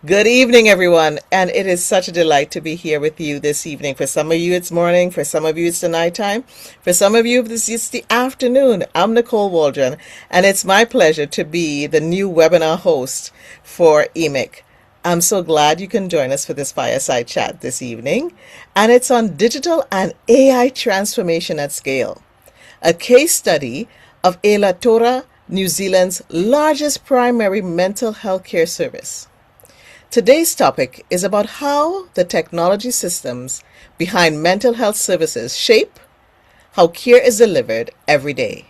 Good evening, everyone, and it is such a delight to be here with you this evening. For some of you, it's morning. For some of you, it's the nighttime. For some of you, it's the afternoon. I'm Nicole Waldron, and it's my pleasure to be the new webinar host for eMHIC. I'm so glad you can join us for this fireside chat this evening, and it's on digital and AI transformation at scale, a case study of Aotearoa, New Zealand's largest primary mental health care service. Today's topic is about how the technology systems behind mental health services shape how care is delivered every day.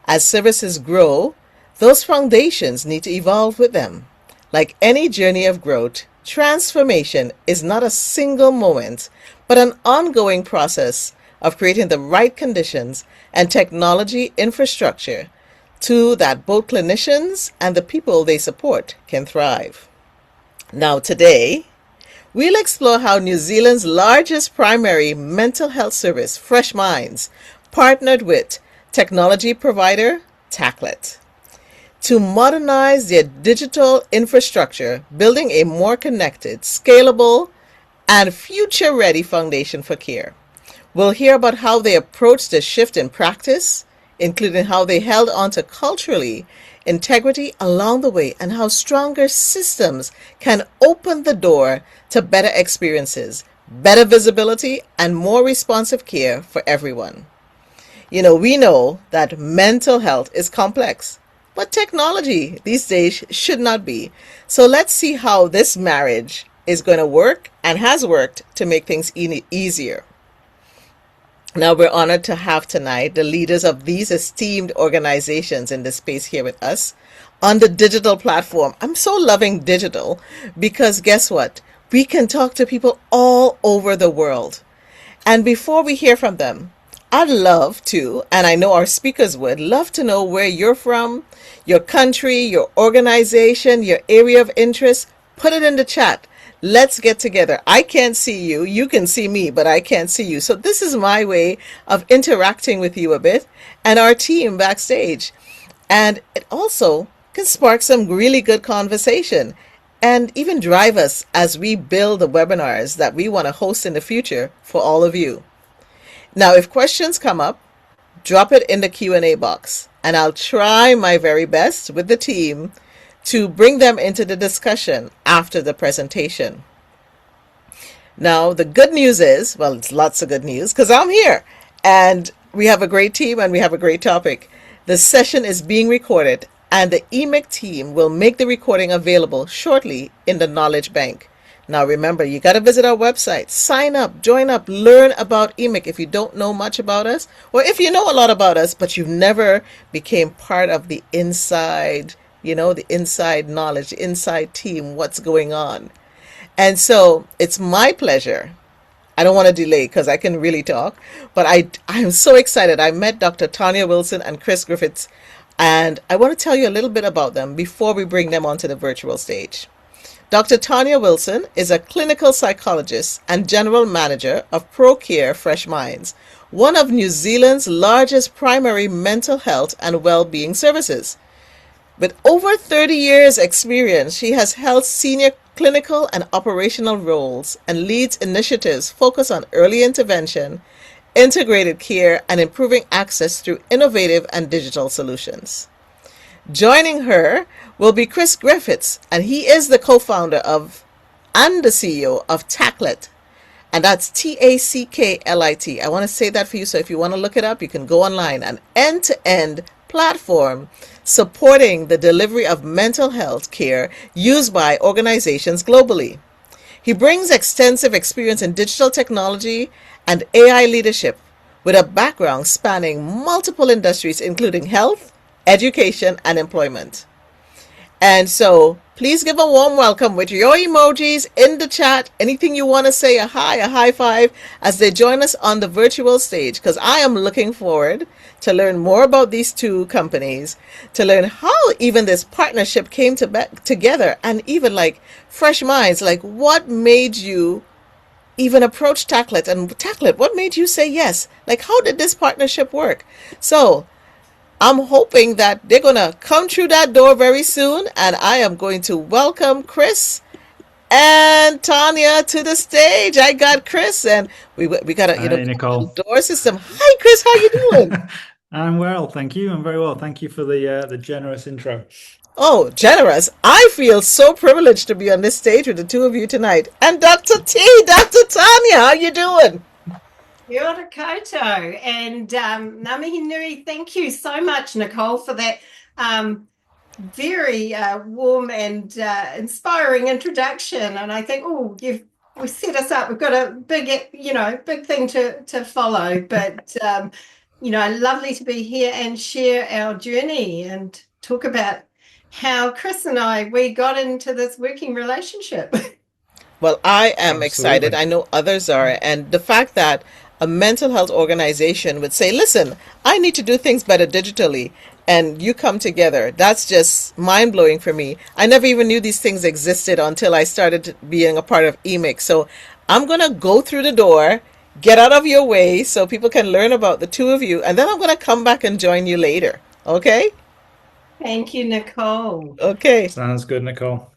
As services grow, those foundations need to evolve with them. Like any journey of growth, transformation is not a single moment, but an ongoing process of creating the right conditions and technology infrastructure so that both clinicians and the people they support can thrive. Now today, we'll explore how New Zealand's largest primary mental health service, Fresh Minds, partnered with technology provider Tacklit to modernize their digital infrastructure, building a more connected, scalable, and future-ready foundation for care. We'll hear about how they approached the shift in practice, including how they held on to culturally integrity along the way, and how stronger systems can open the door to better experiences, better visibility, and more responsive care for everyone. We know that mental health is complex, but technology these days should not be. So let's see how this marriage is going to work and has worked to make things easier. Now, we're honored to have tonight the leaders of these esteemed organizations in this space here with us on the digital platform. I'm so loving digital because guess what? We can talk to people all over the world. And before we hear from them, I'd love to, and I know our speakers would, love to know where you're from, your country, your organization, your area of interest. Put it in the chat. Let's get together. I can't see you. You can see me, but I can't see you. So this is my way of interacting with you a bit and our team backstage. And it also can spark some really good conversation and even drive us as we build the webinars that we want to host in the future for all of you. Now, if questions come up, drop it in the Q&A box, and I'll try my very best with the team to bring them into the discussion after the presentation. Now, the good news is, well, it's lots of good news because I'm here and we have a great team and we have a great topic. The session is being recorded and the eMHIC team will make the recording available shortly in the Knowledge Bank. Now, remember, you got to visit our website, sign up, join up, learn about eMHIC if you don't know much about us, or if you know a lot about us, but you've never became part of the inside the inside knowledge, the inside team, what's going on. And so it's my pleasure. I don't want to delay because I can really talk, but I'm so excited. I met Dr. Tanya Wilson and Chris Griffiths, and I want to tell you a little bit about them before we bring them onto the virtual stage. Dr. Tanya Wilson is a clinical psychologist and general manager of ProCare Fresh Minds, one of New Zealand's largest primary mental health and well-being services. With over 30 years' experience, she has held senior clinical and operational roles and leads initiatives focused on early intervention, integrated care, and improving access through innovative and digital solutions. Joining her will be Chris Griffiths, and he is the co-founder of and the CEO of Tacklit, and that's Tacklit. I want to say that for you, so if you want to look it up, you can go online. An end-to-end platform supporting the delivery of mental health care used by organizations globally. He brings extensive experience in digital technology and AI leadership with a background spanning multiple industries, including health, education, and employment. And so please give a warm welcome with your emojis in the chat. Anything you want to say, a hi, a high five, as they join us on the virtual stage, because I am looking forward to learn more about these two companies, to learn how even this partnership came together, and even like Fresh Minds, like what made you even approach Tacklit, and Tacklit, what made you say yes? Like, how did this partnership work? So I'm hoping that they're going to come through that door very soon, and I am going to welcome Chris and Tanya to the stage. I got Chris, and we got a Hey, common Nicole. door system. Hi, Chris. How you doing? I'm well, thank you. I'm very well. Thank you for the generous intro. Oh, generous. I feel so privileged to be on this stage with the two of you tonight. And Dr. T, Dr. Tanya, how you doing? Kia ora koutou. And ngā mihi nui, thank you so much, Nicole, for that very warm and inspiring introduction. And I think, oh, we set us up. We've got a big thing to follow. But lovely to be here and share our journey and talk about how Chris and we got into this working relationship. Well, I am excited. Absolutely. I know others are. And the fact that a mental health organization would say, listen, I need to do things better digitally, and you come together, that's just mind blowing for me. I never even knew these things existed until I started being a part of eMHIC. So I'm going to go through the door, get out of your way so people can learn about the two of you, and then I'm going to come back and join you later. Okay? Thank you, Nicole. Okay. Sounds good, Nicole.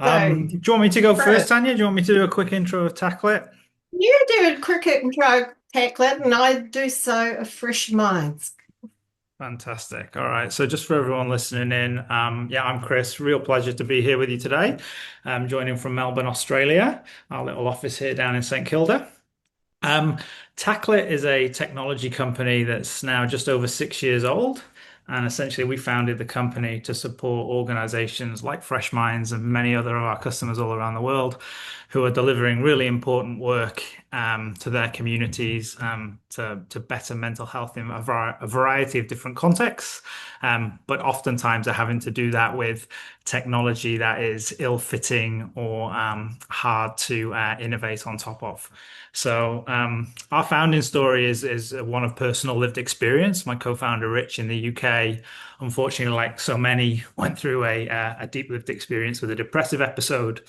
So, Do you want me to go first, Chris. Tanya? Do you want me to do a quick intro of Tacklit? You do a cricket intro, Tacklit, and I do so of Fresh Minds. Fantastic. All right. So just for everyone listening in, yeah, I'm Chris. Real pleasure to be here with you today. I'm joining from Melbourne, Australia, our little office here down in St Kilda. Um, Tacklit is a technology company that's now just over 6 years old. And essentially, we founded the company to support organizations like Fresh Minds and many other of our customers all around the world who are delivering really important work to their communities to better mental health in a variety of different contexts. But oftentimes, they're having to do that with technology that is ill-fitting or hard to innovate on top of. So our founding story is one of personal lived experience. My co-founder Rich in the UK, unfortunately, like so many, went through a deep lived experience with a depressive episode.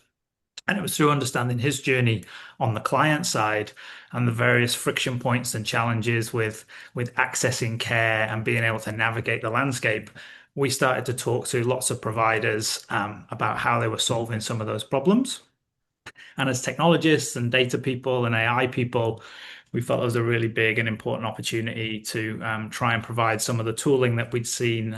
And it was through understanding his journey on the client side and the various friction points and challenges with accessing care and being able to navigate the landscape. We started to talk to lots of providers about how they were solving some of those problems. And as technologists and data people and AI people, we felt it was a really big and important opportunity to try and provide some of the tooling that we'd seen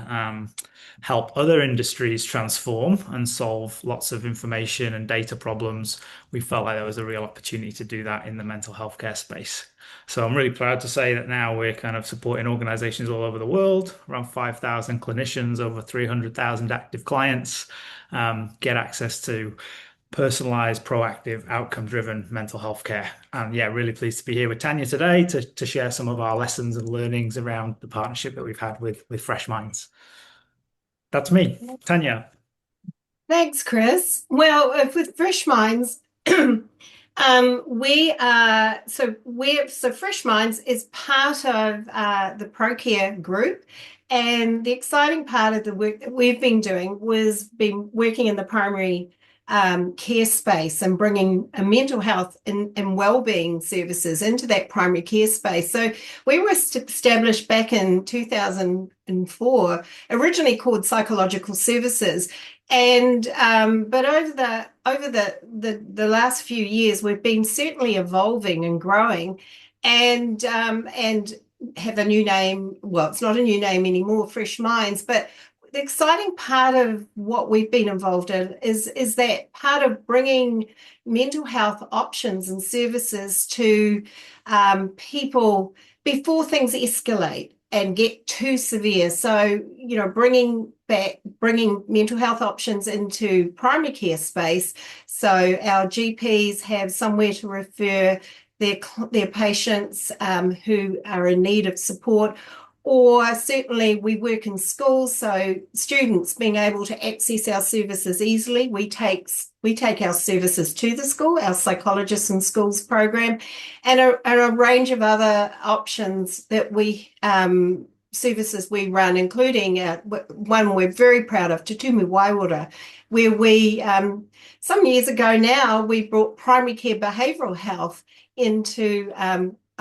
help other industries transform and solve lots of information and data problems. We felt like there was a real opportunity to do that in the mental health care space. So I'm really proud to say that now we're kind of supporting organizations all over the world, around 5,000 clinicians, over 300,000 active clients, get access to personalized, proactive, outcome-driven mental health care. And yeah, really pleased to be here with Tanya today to share some of our lessons and learnings around the partnership that we've had with Fresh Minds. That's me, Tanya. Thanks, Chris. Well, with Fresh Minds, so Fresh Minds is part of the ProCare group, and the exciting part of the work that we've been doing was been working in the primary care space and bringing mental health and well-being services into that primary care space. So we were established back in 2004, originally called Psychological Services. And but over the last few years, we've been certainly evolving and growing, and have a new name. Well, it's not a new name anymore, Fresh Minds. But the exciting part of what we've been involved in is that part of bringing mental health options and services to people before things escalate and get too severe. So, bringing mental health options into primary care space, so our GPs have somewhere to refer their patients who are in need of support. Or certainly we work in schools, so students being able to access our services easily. We take our services to the school, our psychologists in schools program, and a range of other options that services we run, including one we're very proud of, Te Tumu Waiora, where we, some years ago now, we brought primary care behavioural health into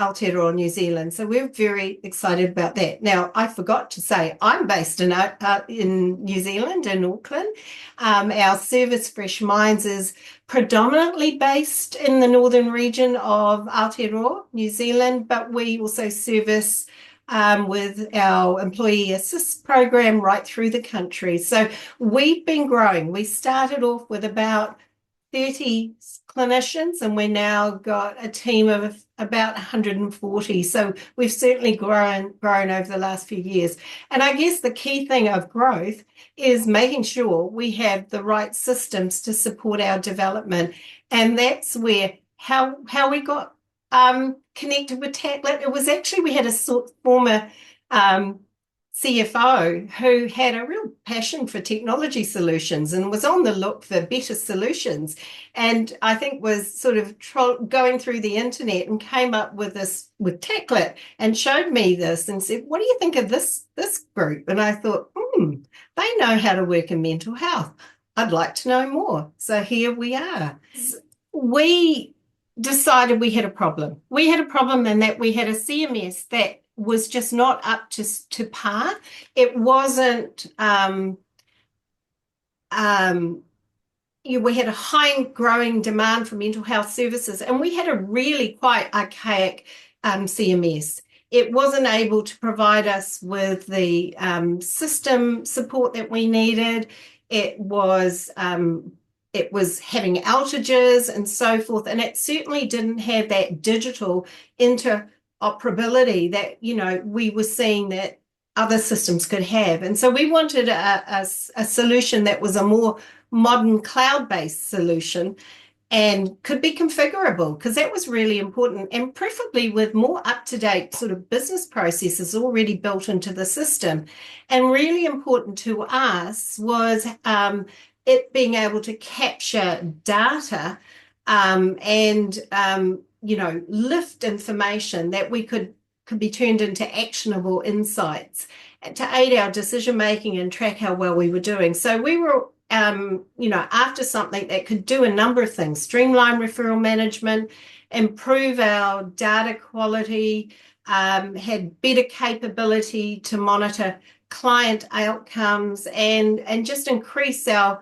Aotearoa, New Zealand. So we're very excited about that. Now, I forgot to say, I'm based in New Zealand, in Auckland. Our service, Fresh Minds, is predominantly based in the northern region of Aotearoa, New Zealand, but we also service with our employee assist program right through the country. So we've been growing. We started off with about 30 clinicians, and we now got a team of about 140. So we've certainly grown over the last few years. And I guess the key thing of growth is making sure we have the right systems to support our development. And that's where how we got connected with Tacklit. It was actually, we had a former CFO who had a real passion for technology solutions and was on the look for better solutions, and I think was sort of going through the internet and came up with this with Tacklit and showed me this and said, what do you think of this group? And I thought, they know how to work in mental health. I'd like to know more. So here we are. We decided we had a problem. We had a problem in that we had a CMS that was just not up to par. It wasn't, we had a high growing demand for mental health services, and we had a really quite archaic CMS. It wasn't able to provide us with the system support that we needed. It was having outages and so forth, and it certainly didn't have that digital interoperability that, we were seeing that other systems could have. And so we wanted a solution that was a more modern cloud-based solution and could be configurable, because that was really important, and preferably with more up-to-date sort of business processes already built into the system. And really important to us was it being able to capture data and lift information that we could be turned into actionable insights to aid our decision making and track how well we were doing. So we were after something that could do a number of things: streamline referral management, improve our data quality, had better capability to monitor client outcomes, and just increase our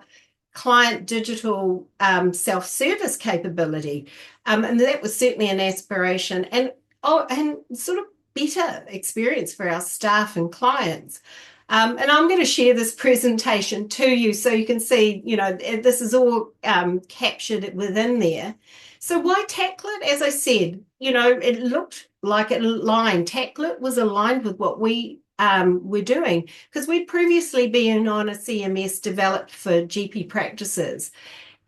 client digital self-service capability. And that was certainly an aspiration, and sort of better experience for our staff and clients. And I'm going to share this presentation to you so you can see, this is all captured within there. So why Tacklit? As I said, it looked like it aligned. Tacklit was aligned with what we were doing, because we'd previously been on a CMS developed for GP practices.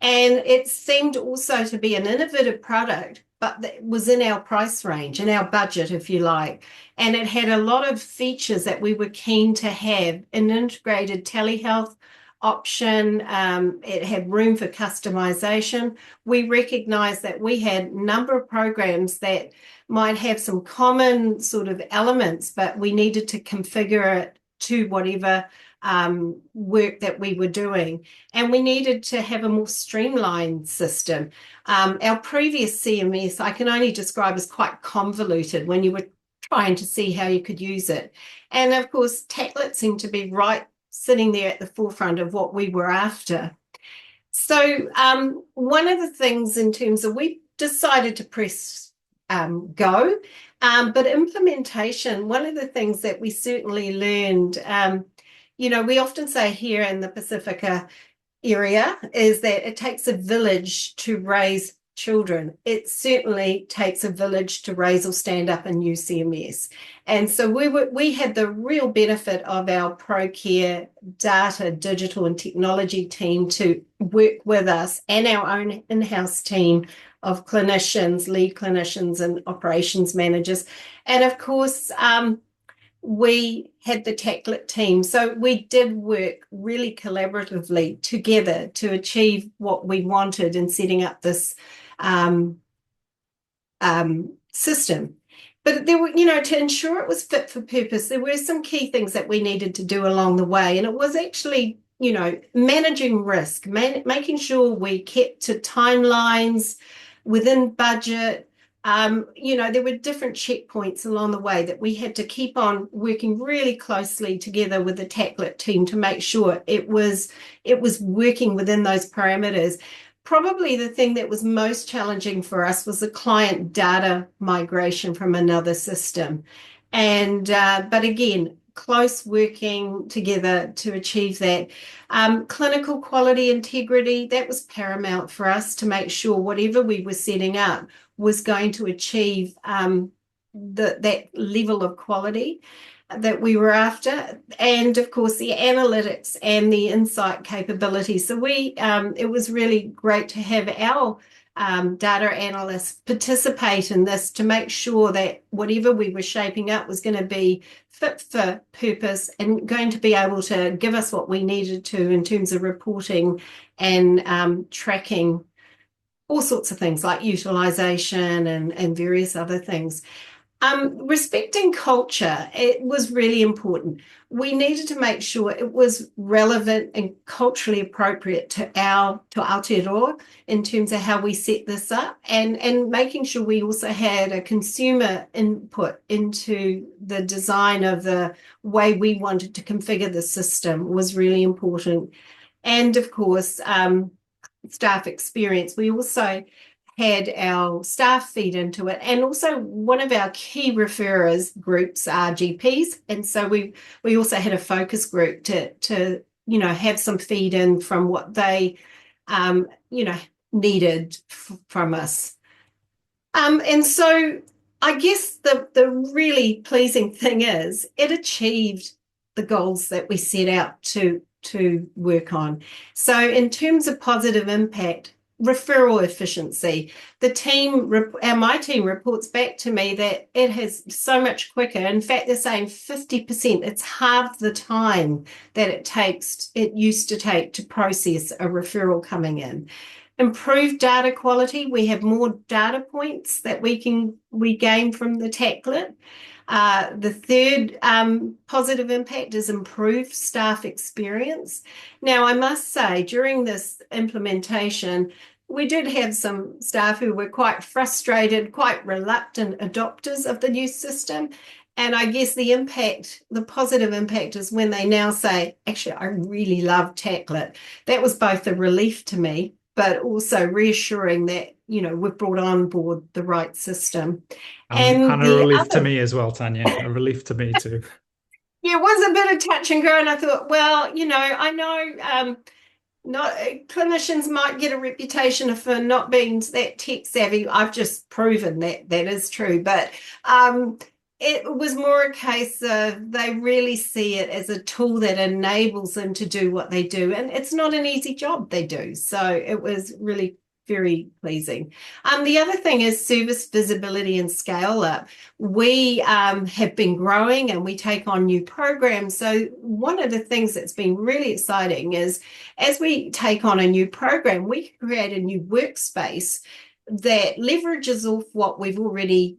And it seemed also to be an innovative product, but that was in our price range, in our budget, if you like. And it had a lot of features that we were keen to have: an integrated telehealth option. It had room for customization. We recognized that we had a number of programs that might have some common sort of elements, but we needed to configure it to whatever work that we were doing. And we needed to have a more streamlined system. Our previous CMS, I can only describe as quite convoluted when you were trying to see how you could use it. And of course, Tacklit seemed to be right sitting there at the forefront of what we were after. So one of the things in terms of, we decided to press go, but implementation, one of the things that we certainly learned, we often say here in the Pacifica area, is that it takes a village to raise children. It certainly takes a village to raise or stand up a new CMS. And so we had the real benefit of our ProCare data, digital and technology team to work with us, and our own in-house team of clinicians, lead clinicians and operations managers. And of course, we had the Tacklit team. So we did work really collaboratively together to achieve what we wanted in setting up this system. But there were, to ensure it was fit for purpose, there were some key things that we needed to do along the way. And it was actually, managing risk, making sure we kept to timelines within budget, there were different checkpoints along the way that we had to keep on working really closely together with the Tacklit team to make sure it was working within those parameters. Probably the thing that was most challenging for us was the client data migration from another system. But again, close working together to achieve that. Clinical quality integrity, that was paramount for us to make sure whatever we were setting up was going to achieve that level of quality that we were after, and of course the analytics and the insight capability. So it was really great to have our data analysts participate in this to make sure that whatever we were shaping up was going to be fit for purpose and going to be able to give us what we needed to in terms of reporting and tracking all sorts of things like utilization and various other things. Respecting culture, it was really important. We needed to make sure it was relevant and culturally appropriate to Aotearoa in terms of how we set this up, and making sure we also had a consumer input into the design of the way we wanted to configure the system was really important. And of course, staff experience. We also had our staff feed into it, and also one of our key referrers groups are GPs, and so we also had a focus group to have some feed in from what they needed from us. And so I guess the really pleasing thing is it achieved the goals that we set out to work on. So in terms of positive impact, referral efficiency, my team reports back to me that it has so much quicker. In fact, they're saying 50%. It's half the time that it used to take to process a referral coming in. Improved data quality. We have more data points that we gain from the Tacklit. The third positive impact is improved staff experience. Now, I must say, during this implementation, we did have some staff who were quite frustrated, quite reluctant adopters of the new system. And I guess the positive impact is when they now say, actually, I really love Tacklit. That was both a relief to me, but also reassuring that we've brought on board the right system. And a relief to me as well, Tanya. A relief to me too. Yeah, it was a bit of touch and go, and I thought, well, I know not clinicians might get a reputation for not being that tech savvy. I've just proven that is true, but it was more a case of they really see it as a tool that enables them to do what they do, and it's not an easy job they do. So it was really very pleasing. The other thing is service visibility and scale up. We have been growing and we take on new programs. So one of the things that's been really exciting is as we take on a new program, we can create a new workspace that leverages off what we've already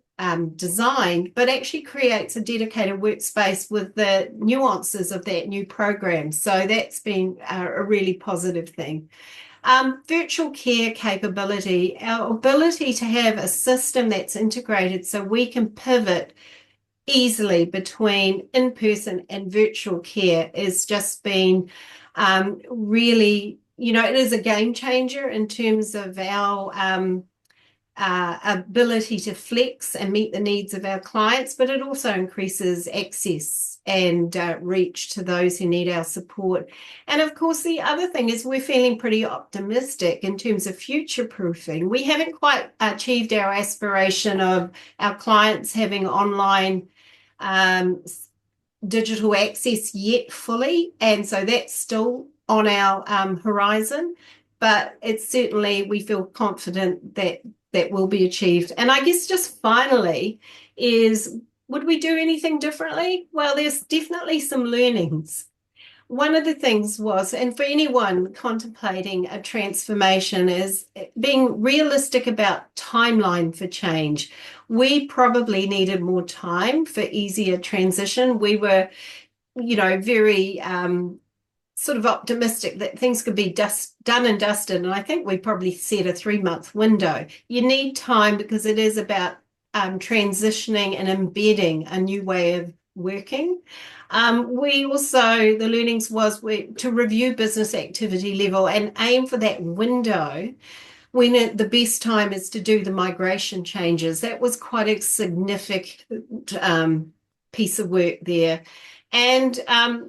designed, but actually creates a dedicated workspace with the nuances of that new program. So that's been a really positive thing. Virtual care capability, our ability to have a system that's integrated so we can pivot easily between in-person and virtual care has just been really, it is a game changer in terms of our ability to flex and meet the needs of our clients, but it also increases access and reach to those who need our support. And of course, the other thing is we're feeling pretty optimistic in terms of future-proofing. We haven't quite achieved our aspiration of our clients having online digital access yet fully, and so that's still on our horizon, but it's certainly, we feel confident that will be achieved. And I guess just finally is, would we do anything differently? Well, there's definitely some learnings. One of the things was, and for anyone contemplating a transformation, is being realistic about timeline for change. We probably needed more time for easier transition. We were, very sort of optimistic that things could be done and dusted. And I think we probably set a 3-month window. You need time because it is about transitioning and embedding a new way of working. We also, the learnings was to review business activity level and aim for that window when the best time is to do the migration changes. That was quite a significant piece of work there. And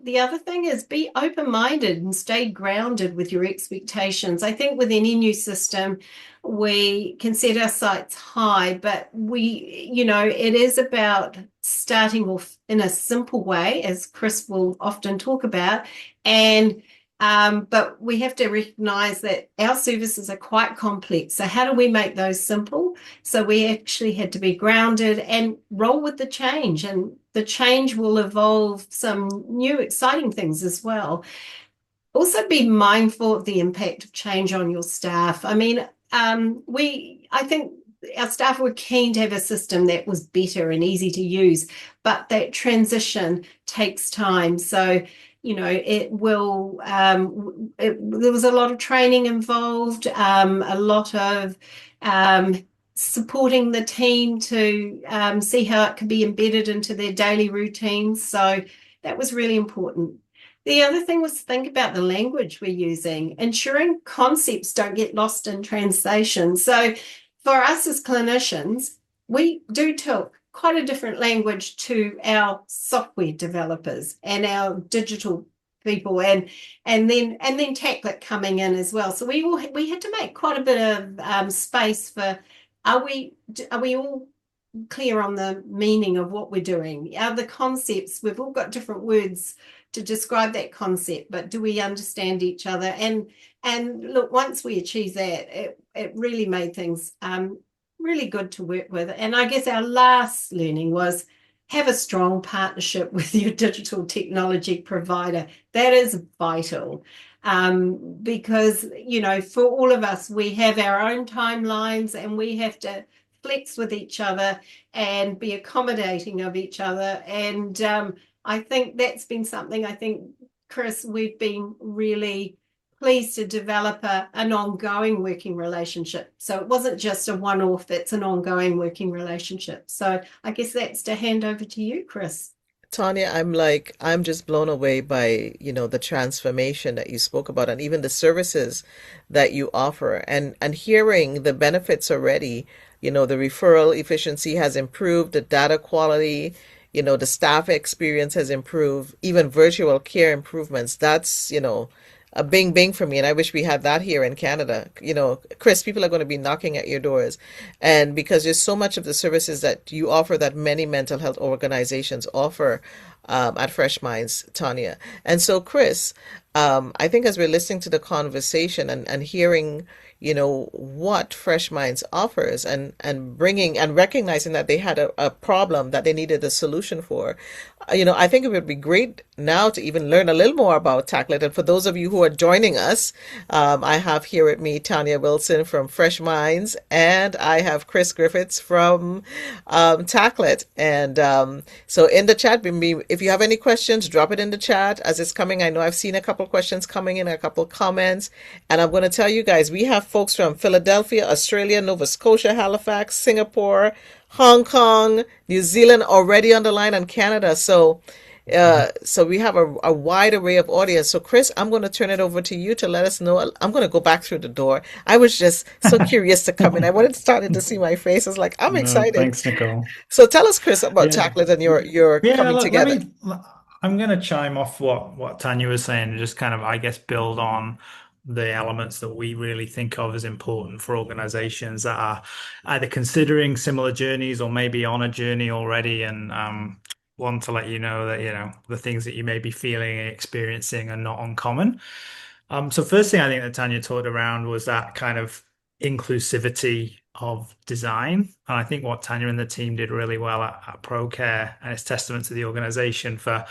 the other thing is be open-minded and stay grounded with your expectations. I think with any new system, we can set our sights high, but it is about starting off in a simple way, as Chris will often talk about, but we have to recognize that our services are quite complex. So how do we make those simple? So we actually had to be grounded and roll with the change. And the change will evolve some new exciting things as well. Also be mindful of the impact of change on your staff. I mean, I think our staff were keen to have a system that was better and easy to use, but that transition takes time. So it will, there was a lot of training involved, a lot of supporting the team to see how it could be embedded into their daily routines. So that was really important. The other thing was to think about the language we're using, ensuring concepts don't get lost in translation. So for us as clinicians, we do talk quite a different language to our software developers and our digital people, and then Tacklit coming in as well. So we had to make quite a bit of space for are we all clear on the meaning of what we're doing? Are the concepts, we've all got different words to describe that concept, but do we understand each other? And look, once we achieve that, it really made things really good to work with. And I guess our last learning was have a strong partnership with your digital technology provider. That is vital because, for all of us, we have our own timelines and we have to flex with each other and be accommodating of each other. And I think that's been something, Chris, we've been really pleased to develop an ongoing working relationship. So it wasn't just a one-off, it's an ongoing working relationship. So I guess that's to hand over to you, Chris. Tanya, I'm just blown away by, the transformation that you spoke about and even the services that you offer and hearing the benefits already. The referral efficiency has improved, the data quality, the staff experience has improved, even virtual care improvements. That's, a bing bing for me. And I wish we had that here in Canada. Chris, people are going to be knocking at your doors. And because there's so much of the services that you offer that many mental health organizations offer at Fresh Minds, Tanya. And so, Chris, I think as we're listening to the conversation and hearing, what Fresh Minds offers and bringing and recognizing that they had a problem that they needed a solution for, I think it would be great now to even learn a little more about Tacklit. And for those of you who are joining us, I have here with me Tanya Wilson from Fresh Minds, and I have Chris Griffiths from Tacklit. And so in the chat, if you have any questions, drop it in the chat as it's coming. I know I've seen a couple of questions coming in, a couple of comments, and I'm going to tell you guys, we have folks from Philadelphia, Australia, Nova Scotia, Halifax, Singapore, Hong Kong, New Zealand already on the line, and Canada. So we have a wide array of audience. So Chris, I'm going to turn it over to you to let us know. I'm going to go back through the door. I was just so curious to come in. I wanted to start to see my face. I was like, I'm excited. Thanks, Nicole. So tell us, Chris, about Tacklit and your coming look, together. I'm going to chime off what Tanya was saying and just kind of, I guess, build on the elements that we really think of as important for organizations that are either considering similar journeys or maybe on a journey already, and want to let you know that the things that you may be feeling and experiencing are not uncommon. So first thing I think that Tanya talked around was that kind of inclusivity of design, and I think what Tanya and the team did really well at ProCare, and it's testament to the organization for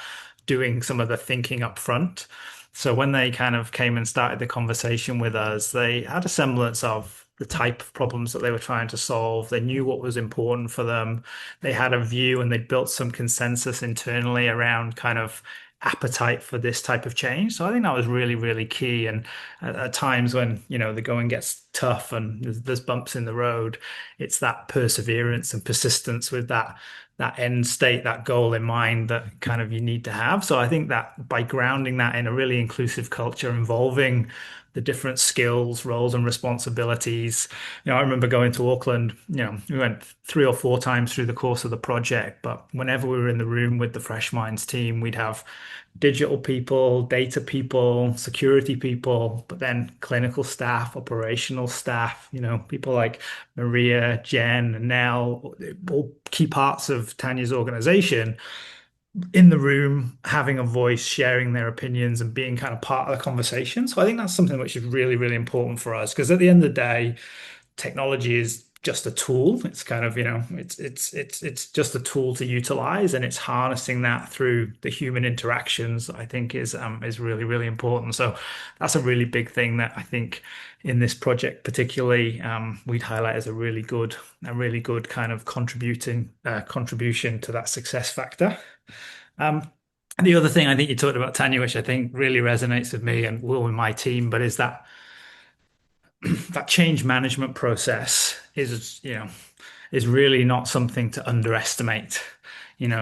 doing some of the thinking up front. So when they kind of came and started the conversation with us, they had a semblance of the type of problems that they were trying to solve. They knew what was important for them. They had a view and they built some consensus internally around kind of appetite for this type of change. So I think that was really, really key. And at times when, the going gets tough and there's bumps in the road, it's that perseverance and persistence with that end state, that goal in mind that kind of you need to have. So I think that by grounding that in a really inclusive culture involving the different skills, roles, and responsibilities. I remember going to Auckland, we went 3 or 4 times through the course of the project, but whenever we were in the room with the Fresh Minds team, we'd have digital people, data people, security people, but then clinical staff, operational staff, people like Maria, Jen, and Nell, all key parts of Tanya's organization in the room, having a voice, sharing their opinions, and being kind of part of the conversation. So I think that's something which is really, really important for us because at the end of the day, technology is just a tool. It's kind of, it's just a tool to utilize, and it's harnessing that through the human interactions, I think is really, really important. So that's a really big thing that I think in this project particularly we'd highlight as a really good kind of contribution to that success factor. The other thing I think you talked about, Tanya, which I think really resonates with me and will with my team, but is that change management process is really not something to underestimate.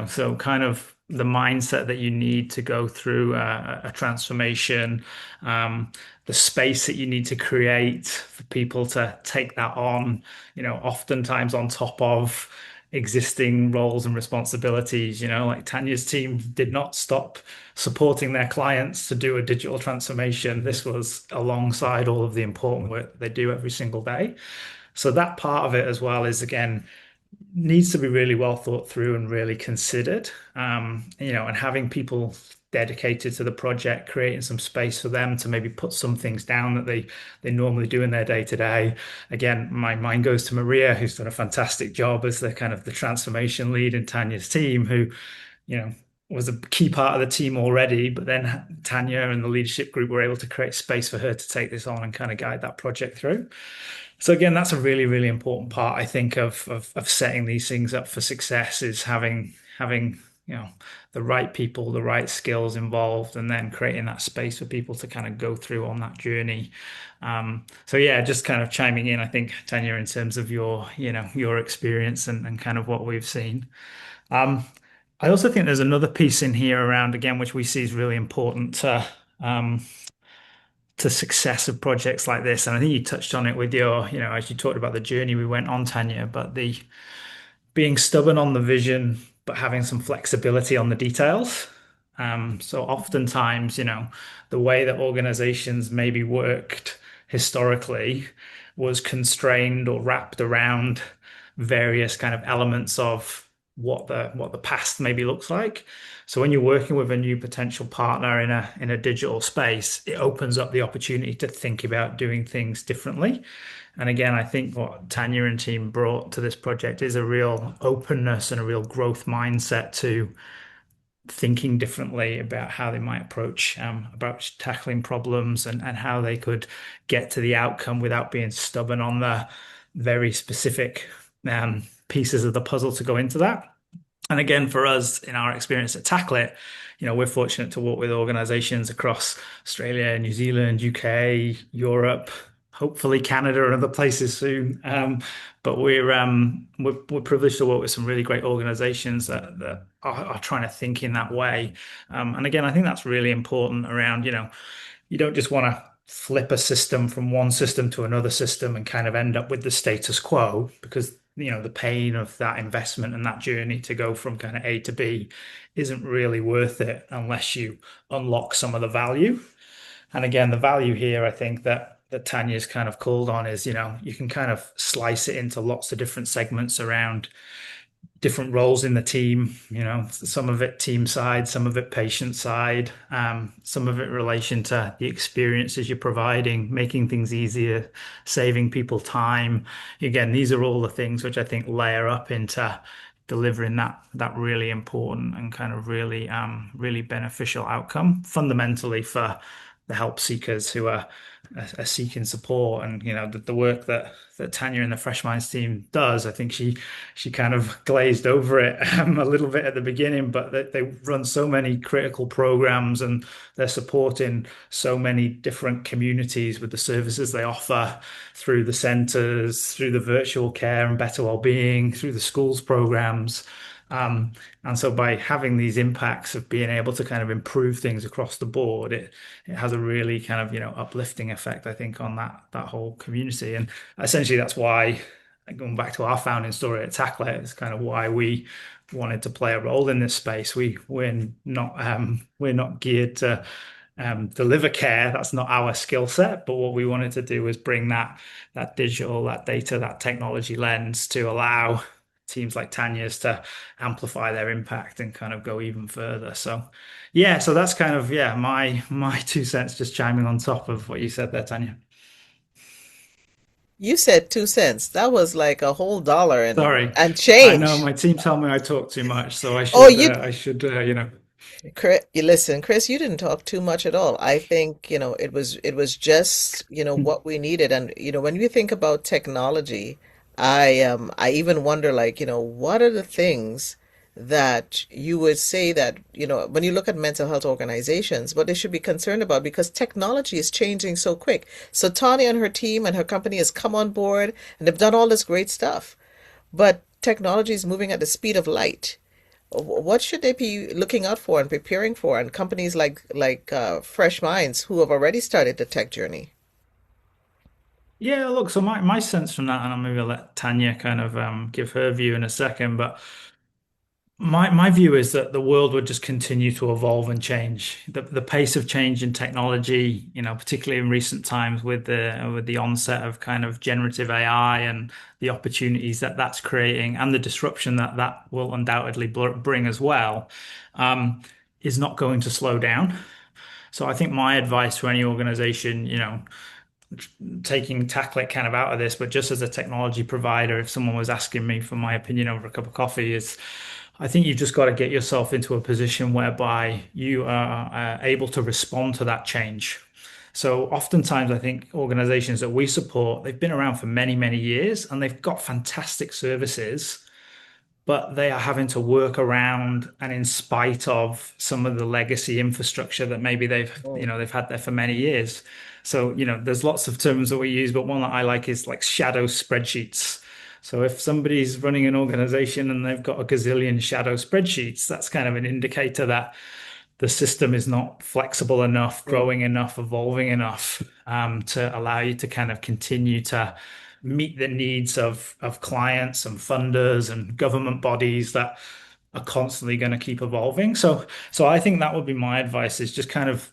So kind of the mindset that you need to go through a transformation, the space that you need to create for people to take that on, oftentimes on top of existing roles and responsibilities. Like Tanya's team did not stop supporting their clients to do a digital transformation. This was alongside all of the important work they do every single day. So that part of it as well is, again, needs to be really well thought through and really considered. And having people dedicated to the project, creating some space for them to maybe put some things down that they normally do in their day to day. Again, my mind goes to Maria, who's done a fantastic job as the kind of the transformation lead in Tanya's team, who, was a key part of the team already, but then Tanya and the leadership group were able to create space for her to take this on and kind of guide that project through. So again, that's a really, really important part, I think, of setting these things up for success is having the right people, the right skills involved, and then creating that space for people to kind of go through on that journey. So yeah, just kind of chiming in, I think, Tanya, in terms of your experience and kind of what we've seen. I also think there's another piece in here around, again, which we see is really important to success of projects like this. And I think you touched on it with your, as you talked about the journey we went on, Tanya, but the being stubborn on the vision, but having some flexibility on the details. So oftentimes, the way that organizations maybe worked historically was constrained or wrapped around various kind of elements of what the past maybe looks like. So when you're working with a new potential partner in a digital space, it opens up the opportunity to think about doing things differently. And again, I think what Tanya and team brought to this project is a real openness and a real growth mindset to thinking differently about how they might approach tackling problems and how they could get to the outcome without being stubborn on the very specific pieces of the puzzle to go into that. And again, for us, in our experience at Tacklit, we're fortunate to work with organizations across Australia, New Zealand, UK, Europe, hopefully Canada and other places soon. But we're privileged to work with some really great organizations that are trying to think in that way. And again, I think that's really important around, you don't just want to flip a system from one system to another system and kind of end up with the status quo, because the pain of that investment and that journey to go from kind of A to B isn't really worth it unless you unlock some of the value. And again, the value here, I think that Tanya's kind of called on is, you can kind of slice it into lots of different segments around different roles in the team, some of it team side, some of it patient side, some of it in relation to the experiences you're providing, making things easier, saving people time. Again, these are all the things which I think layer up into delivering that really important and kind of really beneficial outcome fundamentally for the help seekers who are seeking support. And the work that Tanya and the Fresh Minds team does, I think she kind of glazed over it a little bit at the beginning, but they run so many critical programs, and they're supporting so many different communities with the services they offer through the centers, through the virtual care and better well-being, through the schools programs. And so by having these impacts of being able to kind of improve things across the board, it has a really kind of, uplifting effect, I think, on that whole community. And essentially that's why, going back to our founding story at Tacklit, it's kind of why we wanted to play a role in this space. We're not geared to deliver care. That's not our skill set. But what we wanted to do was bring that digital, that data, that technology lens to allow teams like Tanya's to amplify their impact and kind of go even further. So yeah, so that's kind of my 2 cents, just chiming on top of what you said there, Tanya. You said 2 cents. That was like a whole dollar Sorry, and I know change. my team tell me I talk too much, so Oh, you I should Chris, you listen, Chris, you didn't talk too much at all. I think, it was just, what we needed. And, when you think about technology, I even wonder like, what are the things that you would say that, when you look at mental health organizations, what they should be concerned about because technology is changing so quick. So Tanya and her team and her company has come on board and they've done all this great stuff. But technology is moving at the speed of light. What should they be looking out for and preparing for? And companies like Fresh Minds, who have already started the tech journey. Yeah, look, so my sense from that, and I'll maybe let Tanya kind of give her view in a second, but my view is that the world would just continue to evolve and change. The pace of change in technology, particularly in recent times with the onset of kind of generative AI and the opportunities that that's creating and the disruption that that will undoubtedly bring as well, is not going to slow down. So I think my advice to any organization, taking Tacklet kind of out of this, but just as a technology provider, if someone was asking me for my opinion over a cup of coffee, is I think you've just got to get yourself into a position whereby you are able to respond to that change. So oftentimes, I think organizations that we support, they've been around for many, many years and they've got fantastic services, but they are having to work around and in spite of some of the legacy infrastructure that maybe they've had there for many years. So, there's lots of terms that we use, but one that I like is like shadow spreadsheets. So if somebody's running an organization and they've got a gazillion shadow spreadsheets, that's kind of an indicator that the system is not flexible enough, Mm. growing enough, evolving enough, to allow you to kind of continue to meet the needs of clients and funders and government bodies that are constantly going to keep evolving. So I think that would be my advice, is just kind of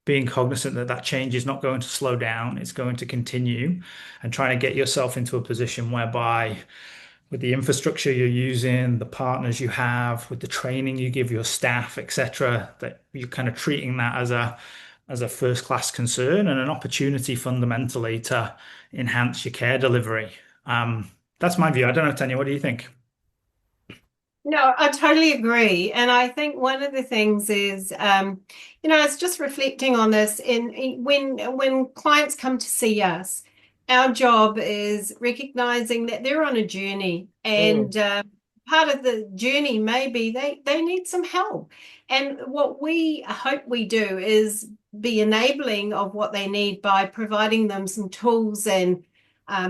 being cognizant that that change is not going to slow down, it's going to continue, and trying to get yourself into a position whereby with the infrastructure you're using, the partners you have, with the training you give your staff, etc., that you're kind of treating that as a first class concern and an opportunity fundamentally to enhance your care delivery. That's my view. I don't know, Tanya, what do you think? No, I totally agree. And I think one of the things is, it's just reflecting on this when clients come to see us, our job is recognizing that they're on a journey Mm. and part of the journey may be they need some help. And what we hope we do is be enabling of what they need by providing them some tools and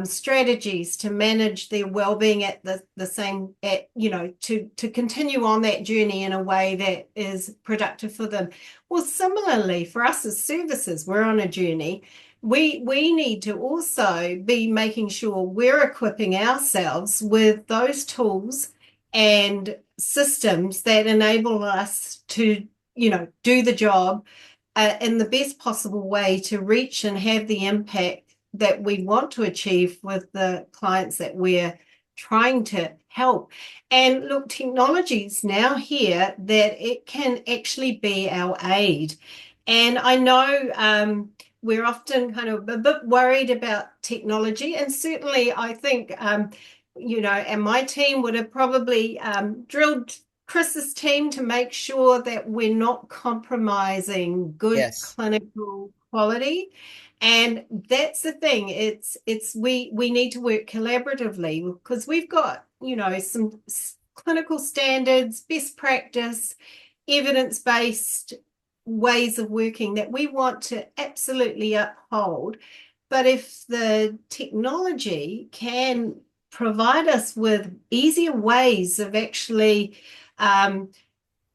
strategies to manage their well-being at the same to continue on that journey in a way that is productive for them. Well, similarly for us as services, we're on a journey. We need to also be making sure we're equipping ourselves with those tools and systems that enable us to do the job in the best possible way to reach and have the impact that we want to achieve with the clients that we're trying to help. And look, technology is now here that it can actually be our aid. And I know we're often kind of a bit worried about technology, and certainly I think and my team would have probably drilled Chris's team to make sure that we're not compromising good Yes. clinical quality. And that's the thing. We need to work collaboratively because we've got, some clinical standards, best practice, evidence-based ways of working that we want to absolutely uphold. But if the technology can provide us with easier ways of actually kind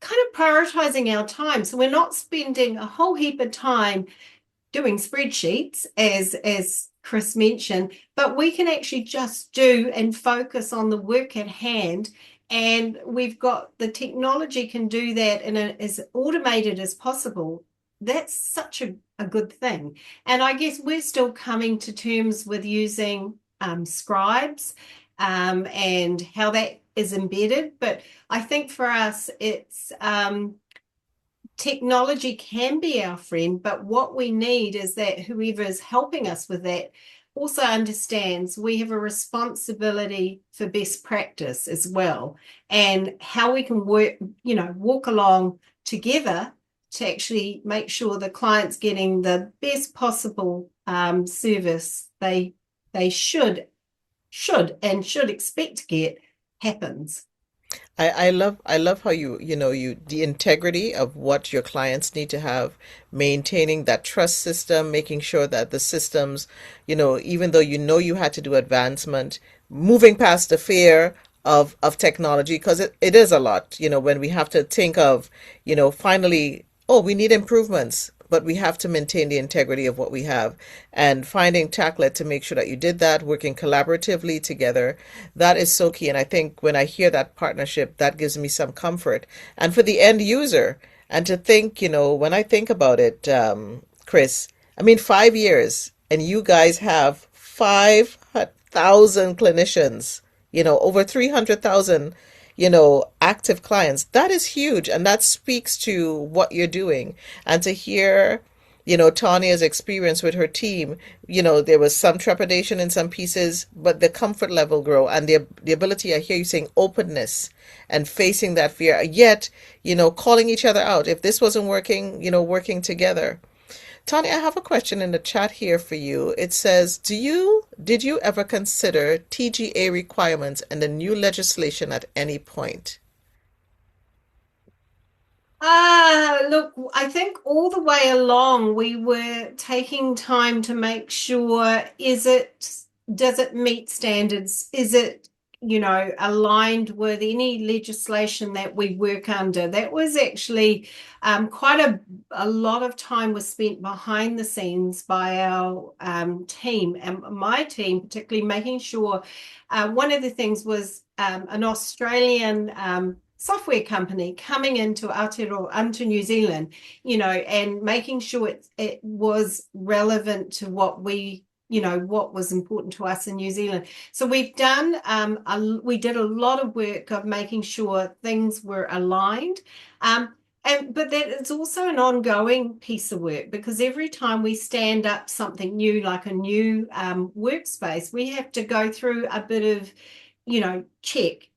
of prioritizing our time, so we're not spending a whole heap of time doing spreadsheets, as Chris mentioned, but we can actually just do and focus on the work at hand. And we've got the technology can do that in as automated as possible. That's such a good thing. And I guess we're still coming to terms with using scribes and how that is embedded. But I think for us, it's technology can be our friend, but what we need is that whoever is helping us with that also understands we have a responsibility for best practice as well, and how we can work, walk along together to actually make sure the client's getting the best possible service they should expect to get happens. I love how the integrity of what your clients need to have, maintaining that trust system, making sure that the systems, even though you had to do advancement, moving past the fear of technology, because it is a lot, when we have to think of, finally, oh, we need improvements, but we have to maintain the integrity of what we have, and finding Tacklet to make sure that you did that, working collaboratively together. That is so key. And I think when I hear that partnership, that gives me some comfort. And for the end user, and to think, when I think about it, Chris, I mean, 5 years, and you guys have 5,000 clinicians, over 300,000, active clients. That is huge. And that speaks to what you're doing. And to hear, Tanya's experience with her team, there was some trepidation in some pieces, but the comfort level grow, and the ability, I hear you saying openness and facing that fear, yet, calling each other out. If this wasn't working, working together. Tanya, I have a question in the chat here for you. It says, did you ever consider TGA requirements and the new legislation at any point? Look, I think all the way along we were taking time to make sure, does it meet standards? Is it, aligned with any legislation that we work under? That was actually quite a lot of time was spent behind the scenes by our team, and my team particularly, making sure one of the things was an Australian software company coming into Aotearoa, into New Zealand, and making sure it was relevant to what what was important to us in New Zealand. So we did a lot of work of making sure things were aligned. But that it's also an ongoing piece of work, because every time we stand up something new, like a new workspace, we have to go through a bit of, check.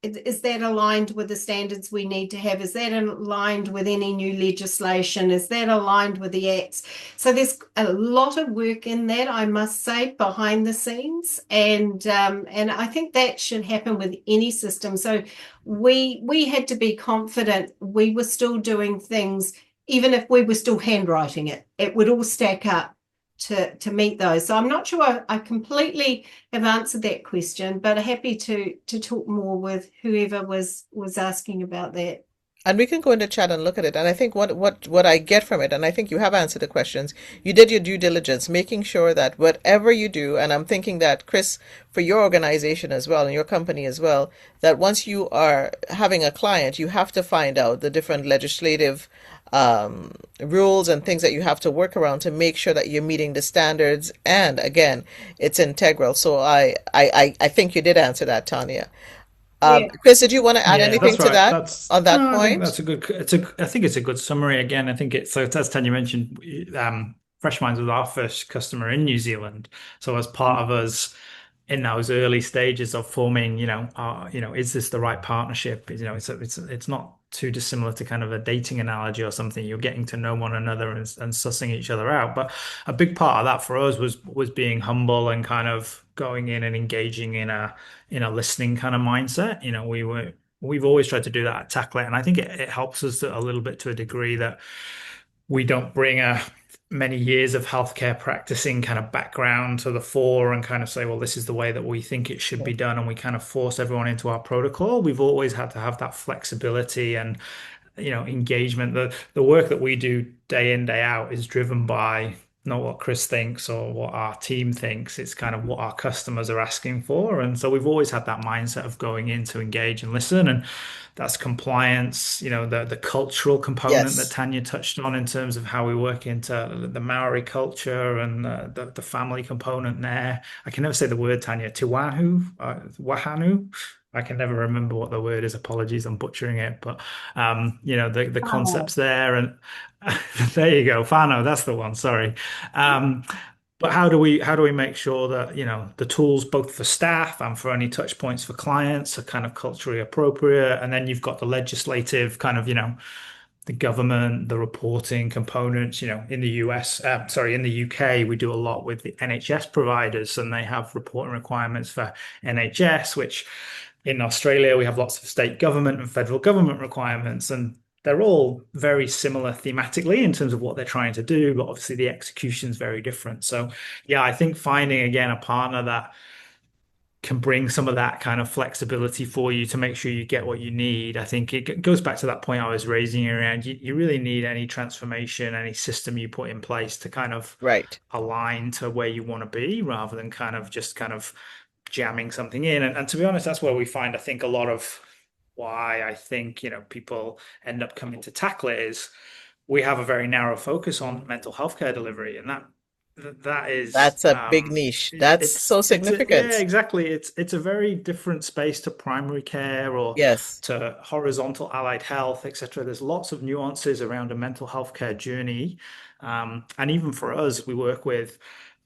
Is that aligned with the standards we need to have? Is that aligned with any new legislation? Is that aligned with the acts? So there's a lot of work in that, I must say, behind the scenes, and I think that should happen with any system. So we had to be confident we were still doing things, even if we were still handwriting it. It would all stack up to meet those. So I'm not sure I completely have answered that question, but happy to talk more with whoever was asking about that. And we can go into chat and look at it. And I think what I get from it, and I think you have answered the questions, you did your due diligence, making sure that whatever you do, and I'm thinking that, Chris, for your organization as well and your company as well, that once you are having a client, you have to find out the different legislative rules and things that you have to work around to make sure that you're meeting the standards. And again, it's integral. So I think you did answer that, Tanya. Yeah. Chris, did you want to add Yeah, anything that's to right. that That's on that no, I think point? that's a good. I think it's a good summary. Again, I think it's so. As Tanya mentioned, Fresh Minds was our first customer in New Zealand. So as part of us in those early stages of forming, is this the right partnership? It's not too dissimilar to kind of a dating analogy or something. You're getting to know one another and sussing each other out. But a big part of that for us was being humble and kind of going in and engaging in a listening kind of mindset. We've always tried to do that at Tacklet, and I think it helps us a little bit to a degree that we don't bring many years of healthcare practicing kind of background to the fore and kind of say, well, this is the way that we think it should be done, and we kind of force everyone into our protocol. We've always had to have that flexibility and engagement. The work that we do day in, day out is driven by not what Chris thinks or what our team thinks. It's kind of what our customers are asking for. And so we've always had that mindset of going in to engage and listen. And that's compliance, the cultural component that Yes. Tanya touched on in terms of how we work into the Maori culture and the family component there. I can never say the word, Tanya. Tiwahu, Wahanu. I can never remember what the word is. Apologies, I'm butchering it. But the Oh, concepts there, and there you go, Fano. That's the one. Sorry. But how do we make sure that the tools both for staff and for any touch points for clients are kind of culturally appropriate, and then you've got the legislative kind of the government, the reporting components. In the US, sorry, in the UK, we do a lot with the NHS providers, and they have reporting requirements for NHS, which in Australia, we have lots of state government and federal government requirements, and they're all very similar thematically in terms of what they're trying to do, but obviously the execution is very different. So, yeah, I think finding again a partner that can bring some of that kind of flexibility for you to make sure you get what you need. I think it goes back to that point I was raising around you really need any transformation, any system you put in place to kind of Right. align to where you want to be rather than kind of jamming something in. And to be honest, that's where we find, I think, a lot of why I think, people end up coming to tackle it is we have a very narrow focus on mental health care delivery. And that is That's a big niche. That's so it's a yeah, significant. exactly. It's a very different space to primary care or Yes. to horizontal allied health, etc. There's lots of nuances around a mental health care journey. And even for us, we work with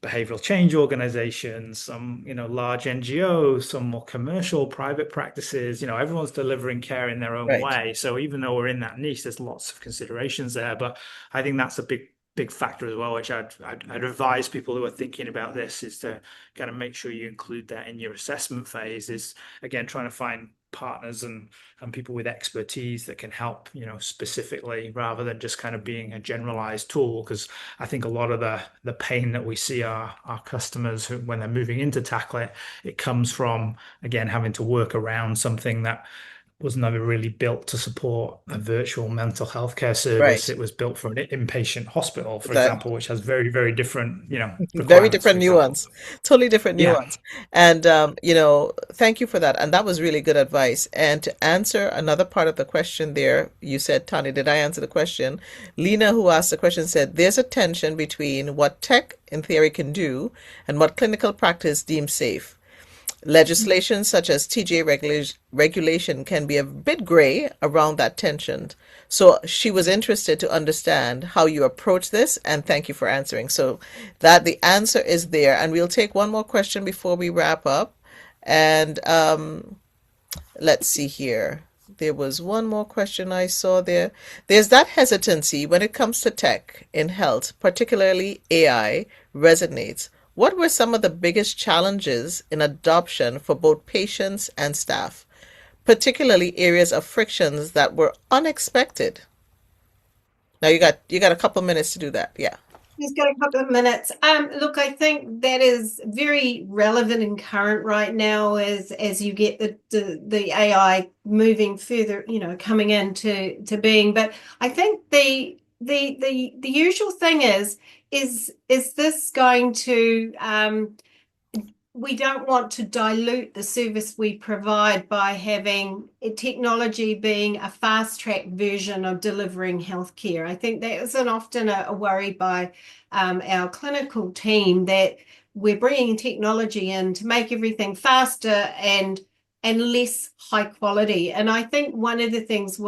behavioral change organizations, some, large NGOs, some more commercial private practices. Everyone's delivering care in their own Right. way. So even though we're in that niche, there's lots of considerations there. But I think that's a big factor as well, which I'd advise people who are thinking about this is to kind of make sure you include that in your assessment phase, is again trying to find partners and people with expertise that can help, specifically rather than just kind of being a generalized tool. Because I think a lot of the pain that we see our customers when they're moving into tackle it comes from again having to work around something that was never really built to support a virtual mental health care service. Right. It was built for an inpatient hospital, for That example, which has very, very different, very requirements, for different example. nuance. Totally different Yeah. nuance. And thank you for that. And that was really good advice. And to answer another part of the question there, you said, Tani, did I answer the question? Lena, who asked the question, said there's a tension between what tech in theory can do and what clinical practice deems safe. Legislation such as TJ regulation can be a bit gray around that tension. So she was interested to understand how you approach this, and thank you for answering. So that the answer is there, and we'll take one more question before we wrap up. And let's see here. There was one more question I saw there. There's that hesitancy when it comes to tech in health, particularly AI, resonates. What were some of the biggest challenges in adoption for both patients and staff, particularly areas of frictions that were unexpected? Now you got a couple minutes to do that. Yeah. just got a couple of minutes. Look, I think that is very relevant and current right now as you get the AI moving further, coming into being. But I think the usual thing is this going to we don't want to dilute the service we provide by having technology being a fast track version of delivering healthcare. I think that is often a worry by our clinical team, that we're bringing technology in to make everything faster and less high quality. And I think one of the things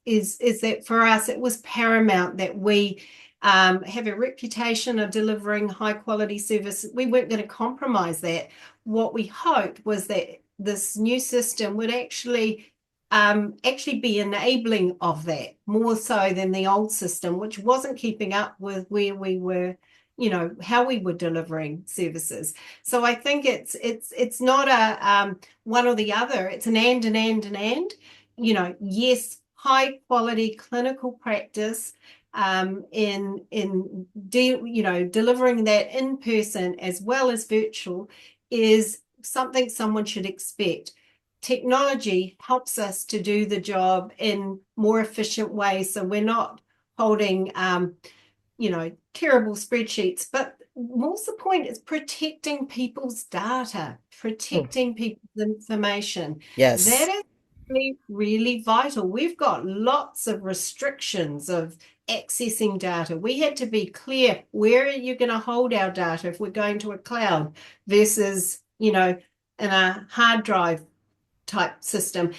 is that for us it was paramount that we have a reputation of delivering high quality service. We weren't going to compromise that. What we hoped was that this new system would actually be enabling of that more so than the old system, which wasn't keeping up with where we were, how we were delivering services. So I think it's not a one or the other. It's an and. Yes, high quality clinical practice delivering that in person as well as virtual is something someone should expect. Technology helps us to do the job in more efficient ways, so we're not holding terrible spreadsheets, but more's the point, is protecting people's data, Mm. protecting people's information. That Yes. is really, really vital. We've got lots of restrictions of accessing data. We had to be clear, where are you going to hold our data if we're going to a cloud versus, in a hard drive type system.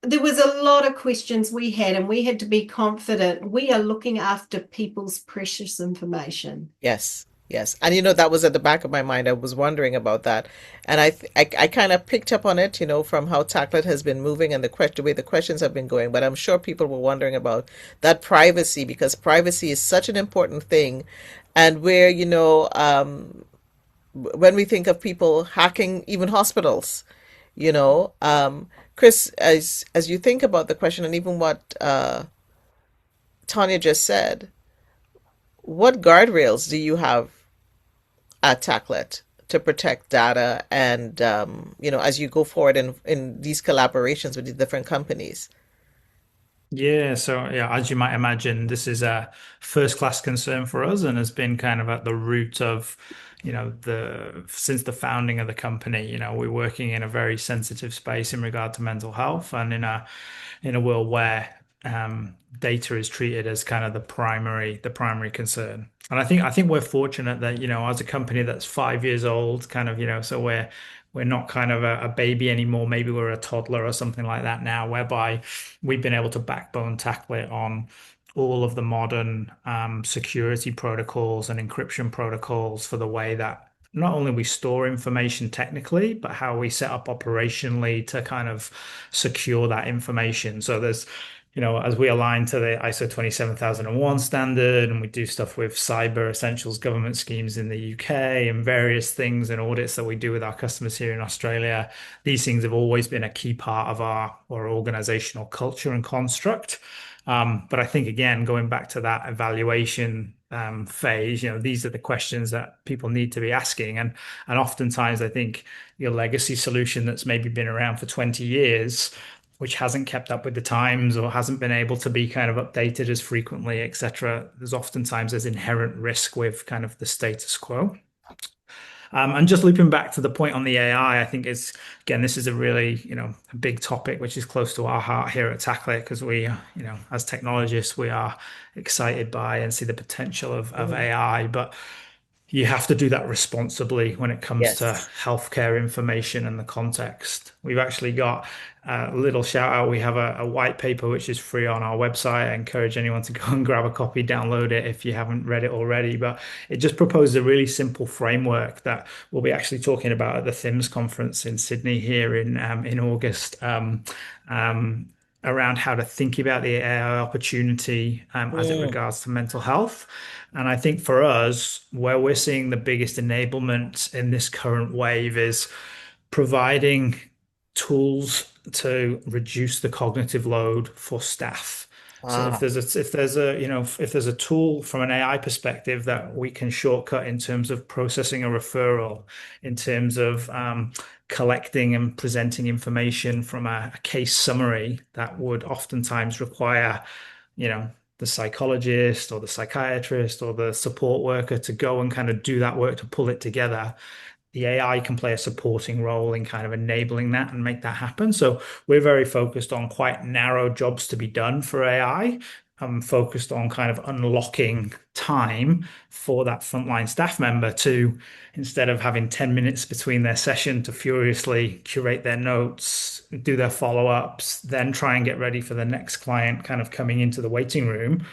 There was a lot of questions we had, and we had to be confident we are looking after people's precious information. Yes. Yes. And that was at the back of my mind. I was wondering about that. And I kind of picked up on it, from how Tacklet has been moving and the way the questions have been going. But I'm sure people were wondering about that privacy, because privacy is such an important thing. And where, when we think of people hacking even hospitals, Chris, as you think about the question and even what Tanya just said, what guardrails do you have at Tacklet to protect data and as you go forward in these collaborations with the different companies? Yeah, so yeah, as you might imagine, this is a first class concern for us and has been kind of at the root of, the since the founding of the company. We're working in a very sensitive space in regard to mental health, and in a world where data is treated as kind of the primary concern. And I think we're fortunate that, as a company that's 5 years old, kind of, so we're not kind of a baby anymore. Maybe we're a toddler or something like that now, whereby we've been able to backbone tackle it on all of the modern security protocols and encryption protocols for the way that not only we store information technically, but how we set up operationally to kind of secure that information. So there's, as we align to the ISO 27001 standard, and we do stuff with cyber essentials government schemes in the UK and various things and audits that we do with our customers here in Australia, these things have always been a key part of our organizational culture and construct. But I think, again, going back to that evaluation phase, these are the questions that people need to be asking. And oftentimes, I think your legacy solution that's maybe been around for 20 years, which hasn't kept up with the times or hasn't been able to be kind of updated as frequently, etc. There's inherent risk with kind of the status quo. And just looping back to the point on the AI, I think again, this is a really, a big topic, which is close to our heart here at Tacklet, because we, as technologists, we are excited by and see the potential of Mm. AI, but you have to do that responsibly when it comes to Yes. healthcare information and the context. We've actually got a little shout out. We have a white paper which is free on our website. I encourage anyone to go and grab a copy, download it if you haven't read it already. But it just proposes a really simple framework that we'll be actually talking about at the THIMS conference in Sydney here in August. Around how to think about the AI opportunity as it Mm. regards to mental health. And I think for us, where we're seeing the biggest enablement in this current wave is providing tools to reduce the cognitive load for staff. So if Ah. there's a tool from an AI perspective that we can shortcut in terms of processing a referral, in terms of collecting and presenting information from a case summary that would oftentimes require, you know, the psychologist or the psychiatrist or the support worker to go and kind of do that work to pull it together. The AI can play a supporting role in kind of enabling that and make that happen. So we're very focused on quite narrow jobs to be done for AI. I'm focused on kind of unlocking time for that frontline staff member to, instead of having 10 minutes between their session to furiously curate their notes, do their follow-ups, then try and get ready for the next client kind of coming into the waiting room,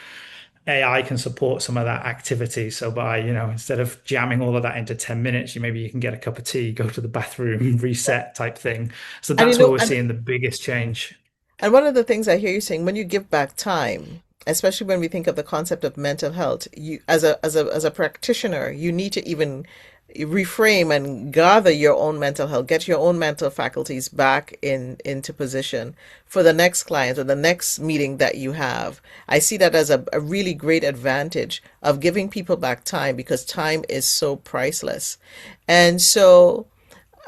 AI can support some of that activity. So by, instead of jamming all of that into 10 minutes, maybe you can get a cup of tea, go to the bathroom, reset type thing. So And that's where we're seeing the biggest change. and one of the things I hear you saying, when you give back time, especially when we think of the concept of mental health, you as a practitioner, you need to even reframe and gather your own mental health, get your own mental faculties back into position for the next client or the next meeting that you have. I see that as a really great advantage of giving people back time, because time is so priceless. And so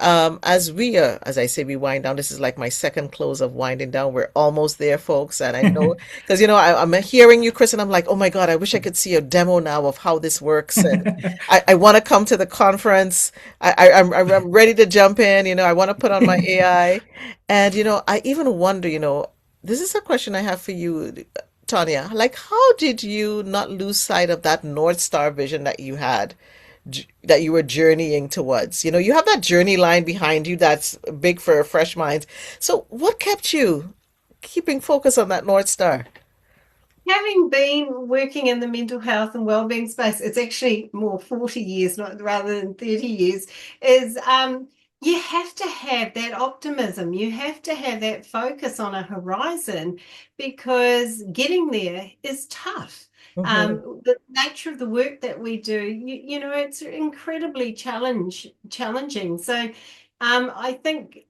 as as I say, we wind down. This is like my second close of winding down. We're almost there, folks. And I know, because, I'm hearing you, Chris, and I'm like, oh my God, I wish I could see a demo now of how this works. And I want to come to the conference. I'm ready to jump in. I want to put on my AI. And, I even wonder, this is a question I have for you, Tanya. Like, how did you not lose sight of that North Star vision that you had? That you were journeying towards. You have that journey line behind you that's big for Fresh Minds. So what kept you keeping focus on that North Star? Having been working in the mental health and wellbeing space, it's actually more 40 years, not rather than 30 years, is you have to have that optimism. You have to have that focus on a horizon, because getting there is tough. Hmm. The nature of the work that we do, it's incredibly challenging. So I think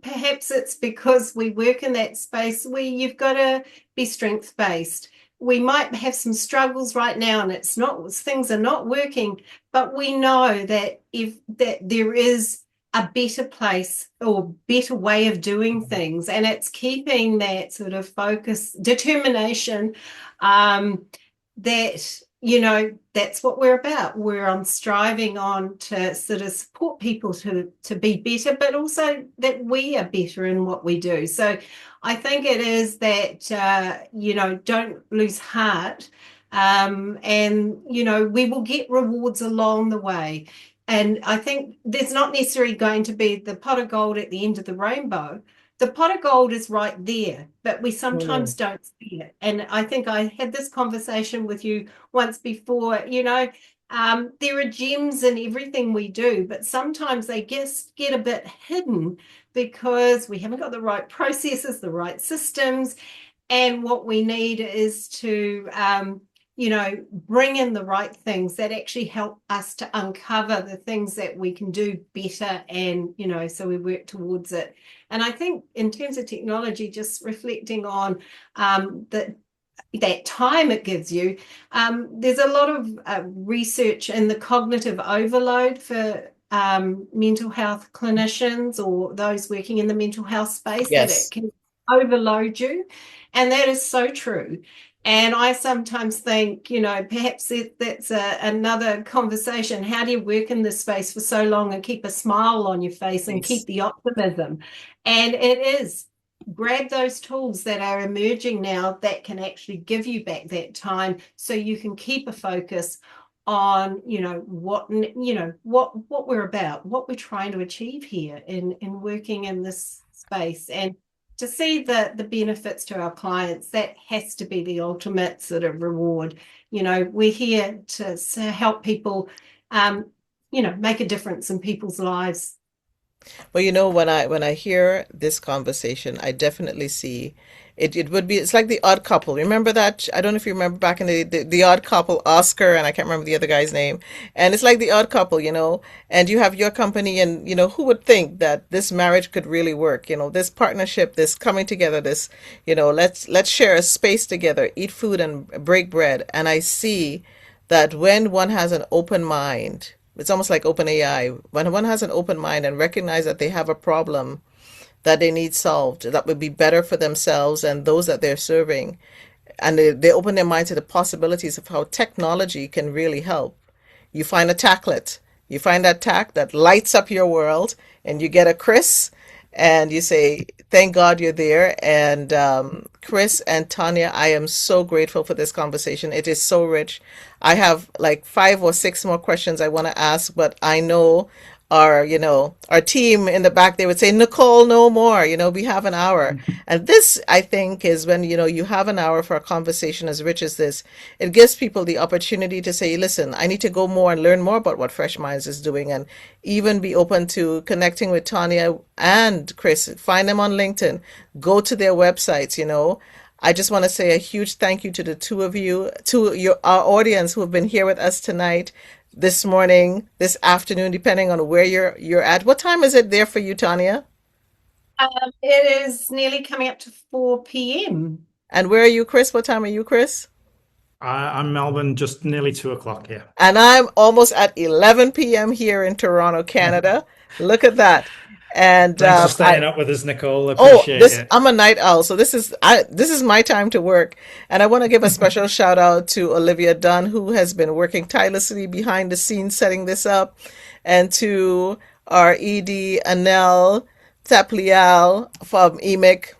perhaps it's because we work in that space where you've got to be strength based. We might have some struggles right now, and things are not working, but we know that that there is a better place or better way of doing things, and it's keeping that sort of focus, determination, that that's what we're about. We're striving on to sort of support people to be better, but also that we are better in what we do. So I think it is that don't lose heart, and we will get rewards along the way. And I think there's not necessarily going to be the pot of gold at the end of the rainbow. The pot of gold is right there, but we sometimes don't see it. And I think I had this conversation with you once before. There are gems in everything we do, but sometimes they just get a bit hidden because we haven't got the right processes, the right systems. And what we need is to bring in the right things that actually help us to uncover the things that we can do better, and so we work towards it. And I think in terms of technology, just reflecting on that time it gives you, there's a lot of research in the cognitive overload for mental health clinicians or those working in the mental health space, that it Yes. can overload you. And that is so true. And I sometimes think, perhaps that's another conversation. How do you work in this space for so long and keep a smile on your face and keep Yes. the optimism? And it is grab those tools that are emerging now that can actually give you back that time, so you can keep a focus on what we're about, what we're trying to achieve here in working in this space, and to see the benefits to our clients. That has to be the ultimate sort of reward. We're here to help people make a difference in people's lives. Well, when I hear this conversation, I definitely see it would be, it's like the Odd Couple. Remember that? I don't know if you remember back in the Odd Couple, Oscar, and I can't remember the other guy's name. And it's like the Odd Couple, and you have your company, and who would think that this marriage could really work? This partnership, this coming together, this, let's share a space together, eat food and break bread. And I see that when one has an open mind, it's almost like open AI. When one has an open mind and recognize that they have a problem that they need solved, that would be better for themselves and those that they're serving, and they open their mind to the possibilities of how technology can really help. You find a tacklet, you find that tack that lights up your world, and you get a Chris, and you say, thank God you're there. And Chris and Tanya, I am so grateful for this conversation. It is so rich. I have like 5 or 6 more questions I want to ask, but I know our team in the back, they would say, Nicole, no more, we have an hour. And this, I think, is when, you have an hour for a conversation as rich as this. It gives people the opportunity to say, listen, I need to go more and learn more about what Fresh Minds is doing, and even be open to connecting with Tanya and Chris. Find them on LinkedIn, go to their websites. I just want to say a huge thank you to the two of you, to our audience who have been here with us tonight, this morning, this afternoon, depending on where you're at. What time is it there for you, Tanya? It is nearly coming up to 4 p.m. And where are you, Chris? What time are you, Chris? I'm Melbourne, just nearly 2 o'clock here. And I'm almost at 11 p.m. here in Toronto, Canada. Look at that. And Thanks for staying up with us, Nicole. oh, Appreciate it. I'm a night owl, so this is my time to work. And I want to give a special shout out to Olivia Dunn, who has been working tirelessly behind the scenes setting this up, and to our ED Anel Taplial from eMHIC.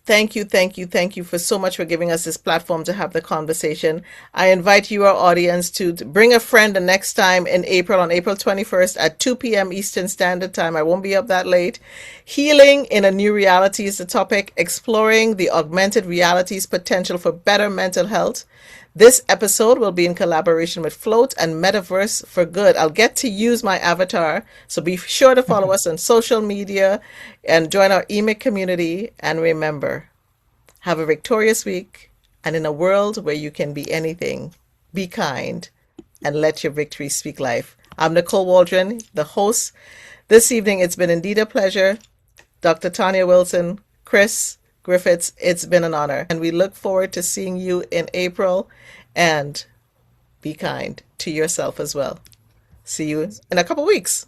Thank you, thank you, thank you for so much for giving us this platform to have the conversation. I invite you, our audience, to bring a friend the next time in April, on April 21st at 2 p.m. Eastern Standard Time. I won't be up that late. Healing in a New Reality is the topic, exploring the augmented reality's potential for better mental health. This episode will be in collaboration with Float and Metaverse for Good. I'll get to use my avatar, so be sure to follow us on social media and join our eMHIC community. And remember, have a victorious week. And in a world where you can be anything, be kind and let your victory speak life. I'm Nicole Waldron, the host. This evening, it's been indeed a pleasure. Dr. Tanya Wilson, Chris Griffiths, it's been an honor. And we look forward to seeing you in April. And be kind to yourself as well. See you in a couple weeks.